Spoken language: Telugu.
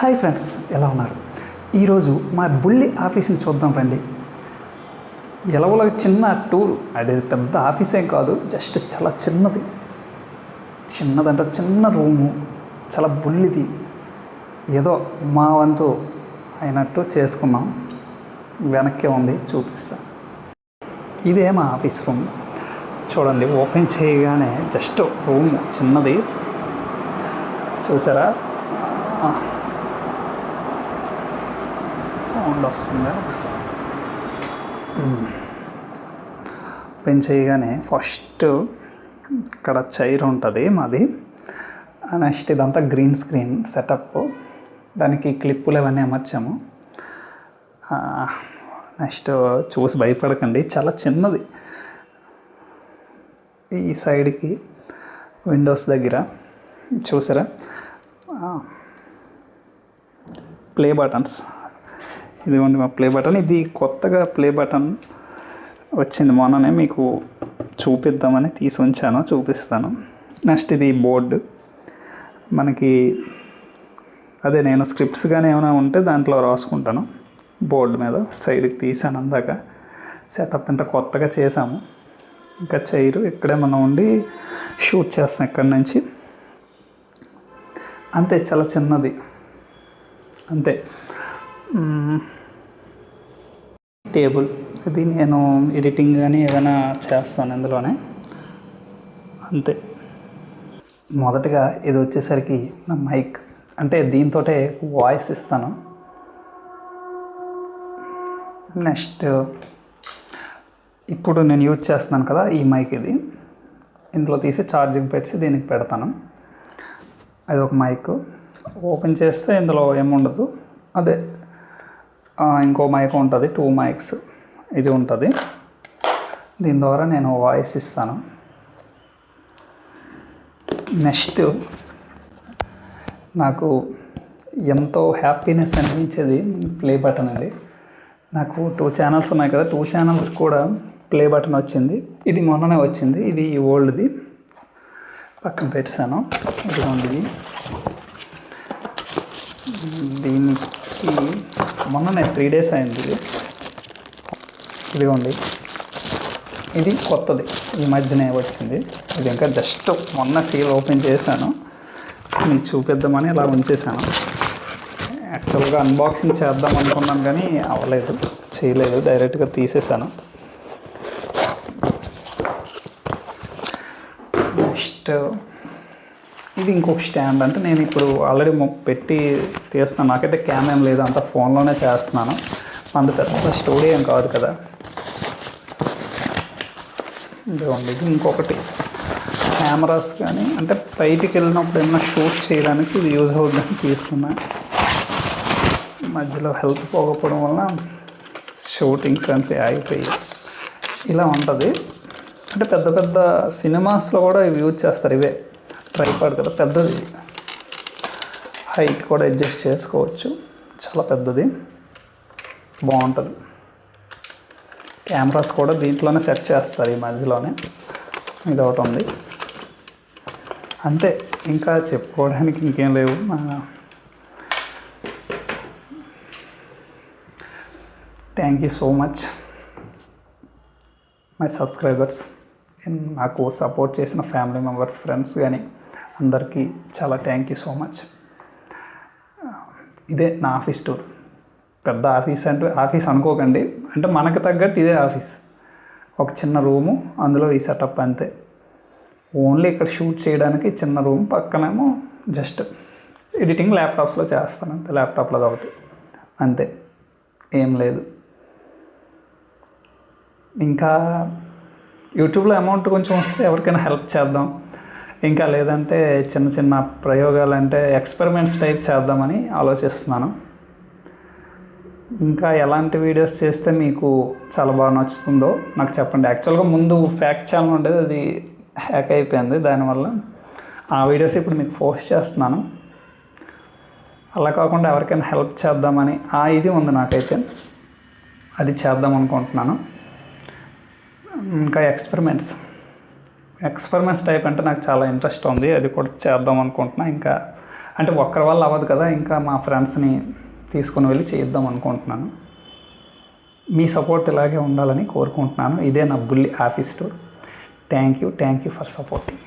హాయ్ ఫ్రెండ్స్, ఎలా ఉన్నారు? ఈరోజు మా బుల్లి ఆఫీస్ని చూద్దాం రండి. ఎలవల చిన్న టూర్, అది పెద్ద ఆఫీస్ ఏం కాదు, జస్ట్ చాలా చిన్నదంటే చిన్న రూము, చాలా బుల్లిది. ఏదో మా వంతు అయినట్టు చేసుకున్నాం. వెనక్కి ఉంది, చూపిస్తా. ఇదే మా ఆఫీస్ రూమ్. చూడండి, ఓపెన్ చేయగానే జస్ట్ రూమ్ చిన్నది, చూసారా? సౌండ్ వస్తుంది. ఓపెన్ చేయగానే ఫస్ట్ ఇక్కడ చైర్ ఉంటుంది మాది. నెక్స్ట్ ఇదంతా గ్రీన్ స్క్రీన్ సెటప్, దానికి క్లిప్పులు అవన్నీ అమర్చాము. నెక్స్ట్ చూసి భయపడకండి, చాలా చిన్నది. ఈ సైడ్కి విండోస్ దగ్గర చూసారా ప్లే బటన్స్. ఇదిగోండి మా ప్లే బటన్. ఇది కొత్తగా ప్లే బటన్ వచ్చింది, మొన్ననే మీకు చూపిద్దామని తీసి ఉంచాను, చూపిస్తాను. నెక్స్ట్ ఇది బోర్డు. మనకి అదే నేను స్క్రిప్ట్స్ కానీ ఏమైనా ఉంటే దాంట్లో రాసుకుంటాను. బోర్డు మీద సైడ్కి తీసాను. అందాక సెటప్ అంతా కొత్తగా చేసాము. ఇంకా చైరు ఇక్కడే మనం ఉండి షూట్ చేస్తాం ఇక్కడి నుంచి. అంతే, చాలా చిన్నది అంతే. టేబుల్, ఇది నేను ఎడిటింగ్ కానీ ఏదైనా చేస్తాను ఇందులోనే. అంతే. మొదటగా ఇది వచ్చేసరికి నా మైక్, అంటే దీంతో వాయిస్ ఇస్తాను. నెక్స్ట్ ఇప్పుడు నేను యూజ్ చేస్తున్నాను కదా ఈ మైక్, ఇది ఇందులో తీసి ఛార్జింగ్ పెట్టి దీనికి పెడతాను. అది ఒక మైక్. ఓపెన్ చేస్తే ఇందులో ఏముండదు, అదే ఇంకో మైక్ ఉంటుంది, 2 మైక్స్ ఇది ఉంటుంది. దీని ద్వారా నేను వాయిస్ ఇస్తాను. నెక్స్ట్ నాకు ఎంతో హ్యాపీనెస్ అనిపించేది ప్లే బటన్ అండి. నాకు 2 ఛానల్స్ ఉన్నాయి కదా, 2 ఛానల్స్ కూడా ప్లే బటన్ వచ్చింది. ఇది మొన్ననే వచ్చింది, ఇది ఓల్డ్ది పక్కన పెట్టాను. ఇదిగోండి, దీనికి మొన్ననే 3 days అయింది. ఇదిగోండి, ఇది కొత్తది, ఈ మధ్యనే వచ్చింది. ఇది ఇంకా జస్ట్ మొన్న సీల్ ఓపెన్ చేశాను, మీకు చూపిద్దామని ఇలా ఉంచేసాను. యాక్చువల్గా అన్బాక్సింగ్ చేద్దాం అనుకున్నాను కానీ అవ్వలేదు, చేయలేదు, డైరెక్ట్గా తీసేసాను. నెక్స్ట్ ఇది ఇంకొక స్టాండ్. అంటే నేను ఇప్పుడు ఆల్రెడీ పెట్టి తీస్తున్నాను. నాకైతే క్యామ్ ఏం లేదు, అంతా ఫోన్లోనే చేస్తున్నాను. అంత పెద్ద స్టోరీ ఏం కాదు కదా. ఇదిగోండి, ఇది ఇంకొకటి. కెమెరాస్ కానీ అంటే బయటికి వెళ్ళినప్పుడు ఏమైనా షూట్ చేయడానికి ఇది యూజ్ అవుతుందని తీసుకున్నా. మధ్యలో హెల్త్ పోకపోవడం వల్ల షూటింగ్స్ అంతే ఆగిపోయి ఇలా ఉంటుంది. అంటే పెద్ద పెద్ద సినిమాస్లో కూడా ఇవి యూజ్ చేస్తారు. ఇవే ట్రైపాడ్ కదా, పెద్దది. హైట్ కూడా అడ్జస్ట్ చేసుకోవచ్చు, చాలా పెద్దది, బాగుంటుంది. కెమెరాస్ కూడా దీంట్లోనే సెట్ చేస్తారు, ఈ మధ్యలోనే. ఇది ఒకటి ఉంది. అంతే, ఇంకా చెప్పుకోవడానికి ఇంకేం లేవు. Thank you so much my subscribers, నాకు సపోర్ట్ చేసిన ఫ్యామిలీ మెంబర్స్, ఫ్రెండ్స్ కానీ అందరికీ చాలా థ్యాంక్ యూ సో మచ్. ఇదే నా ఆఫీస్ టూర్. పెద్ద ఆఫీస్ అంటే ఆఫీస్ అనుకోకండి, అంటే మనకు తగ్గట్టు ఇదే ఆఫీస్. ఒక చిన్న రూము, అందులో ఈ సెటప్ అంతే. ఓన్లీ ఇక్కడ షూట్ చేయడానికి చిన్న రూమ్, పక్కనేమో జస్ట్ ఎడిటింగ్ ల్యాప్టాప్స్లో చేస్తాను అంతే. ల్యాప్టాప్లో ఒకటి అంతే, ఏం లేదు. ఇంకా యూట్యూబ్లో అమౌంట్ కొంచెం వస్తే ఎవరికైనా హెల్ప్ చేద్దాం. ఇంకా లేదంటే చిన్న చిన్న ప్రయోగాలు, అంటే ఎక్స్పెరిమెంట్స్ టైప్ చేద్దామని ఆలోచిస్తున్నాను. ఇంకా ఎలాంటి వీడియోస్ చేస్తే మీకు చాలా బాగా నచ్చుతుందో నాకు చెప్పండి. యాక్చువల్గా ముందు ఫ్యాక్ట్ ఛానల్ ఉండేది, అది హ్యాక్ అయిపోయింది. దానివల్ల ఆ వీడియోస్ ఇప్పుడు మీకు పోస్ట్ చేస్తున్నాను. అలా కాకుండా ఎవరికైనా హెల్ప్ చేద్దామని ఇది ఉంది నాకైతే, అది చేద్దాం అనుకుంటున్నాను. ఇంకా ఎక్స్పెరిమెంట్స్ టైప్ అంటే నాకు చాలా ఇంట్రెస్ట్ ఉంది, అది కూడా చేద్దాం అనుకుంటున్నా. ఇంకా అంటే ఒక్కరి వల్ల అవ్వదు కదా, ఇంకా మా ఫ్రెండ్స్ని తీసుకుని వెళ్ళి చేద్దాం అనుకుంటున్నాను. మీ సపోర్ట్ ఇలాగే ఉండాలని కోరుకుంటున్నాను. ఇదే నా బుల్లి office tour. Thank you for supporting.